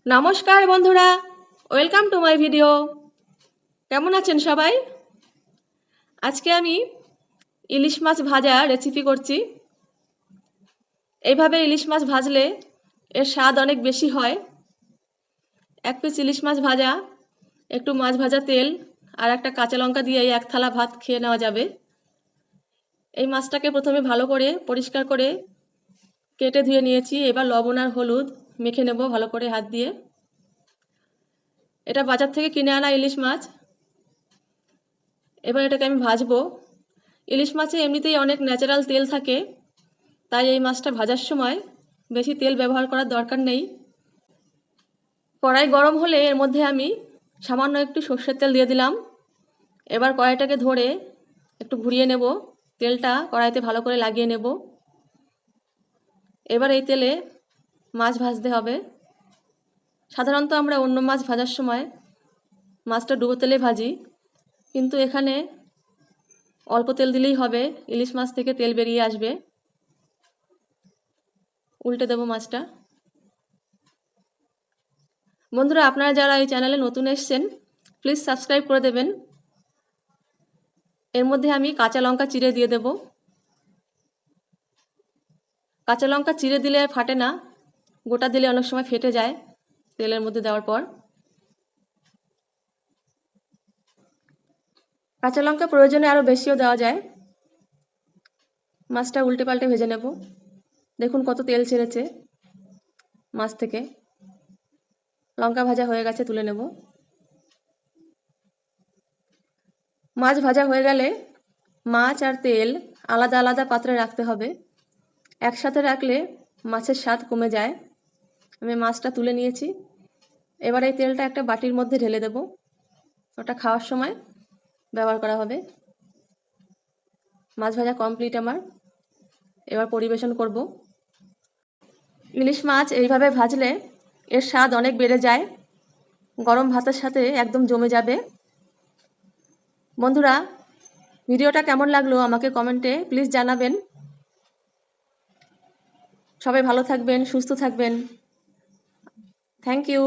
নমস্কার বন্ধুরা, welcome to my video. কেমন আছেন সবাই? আজকে আমি ইলিশ মাছ ভাজা রেসিপি করছি। এইভাবে ইলিশ মাছ ভাজলে এর স্বাদ অনেক বেশি হয়। এক পিস ইলিশ মাছ ভাজা, একটু মাছ ভাজা তেল আর একটা কাঁচা লঙ্কা দিয়ে এক থালা ভাত খেয়ে নেওয়া যাবে। এই মাছটাকে প্রথমে ভালো করে পরিষ্কার করে কেটে ধুয়ে নিয়েছি। এবার লবণ আর হলুদ মেখে নেব ভালো করে হাত দিয়ে। এটা বাজার থেকে কিনে আনা ইলিশ মাছ। এবার এটাকে আমি ভাজবো। ইলিশ মাছে এমনিতেই অনেক ন্যাচারাল তেল থাকে, তাই এই মাছটা ভাজার সময় বেশি তেল ব্যবহার করার দরকার নেই। কড়াই গরম হলে এর মধ্যে আমি সামান্য একটু সর্ষের তেল দিয়ে দিলাম। এবার কড়াইটাকে ধরে একটু ঘুরিয়ে নেব, তেলটা কড়াইতে ভালো করে লাগিয়ে নেব। এবার এই তেলে মাছ ভাজতে হবে। সাধারণত আমরা অন্য মাছ ভাজার সময় মাছটা ডুবো তেলে ভাজি, কিন্তু এখানে অল্প তেল দিলেই হবে, ইলিশ মাছ থেকে তেল বেরিয়ে আসবে। উল্টে দেব মাছটা। বন্ধুরা, আপনারা যারা এই চ্যানেলে নতুন এসেছেন প্লিজ সাবস্ক্রাইব করে দেবেন। এর মধ্যে আমি কাঁচা লঙ্কা চিড়ে দিয়ে দেব। কাঁচা লঙ্কা চিড়ে দিলে ফাটে না, গোটা দিলে অনেক সময় ফেটে যায় তেলের মধ্যে দেওয়ার পর। কাঁচা লঙ্কা প্রয়োজনে আরও বেশিও দেওয়া যায়। মাছটা উল্টে পাল্টে ভেজে নেব। দেখুন কত তেল ছেড়েছে মাছ থেকে। লঙ্কা ভাজা হয়ে গেছে, তুলে নেব। মাছ ভাজা হয়ে গেলে মাছ আর তেল আলাদা আলাদা পাত্রে রাখতে হবে। একসাথে রাখলে মাছের স্বাদ কমে যায়। আমি মাছটা তুলে নিয়েছি। এবার এই তেলটা একটা বাটির মধ্যে ঢেলে দেব, ওটা খাওয়ার সময় ব্যবহার করা হবে। মাছ ভাজা কমপ্লিট আমার। এবার পরিবেশন করব। ইলিশ মাছ এইভাবে ভাজলে এর স্বাদ অনেক বেড়ে যায়, গরম ভাতের সাথে একদম জমে যাবে। বন্ধুরা, ভিডিওটা কেমন লাগলো আমাকে কমেন্টে প্লিজ জানাবেন। সবাই ভালো থাকবেন, সুস্থ থাকবেন। Thank you.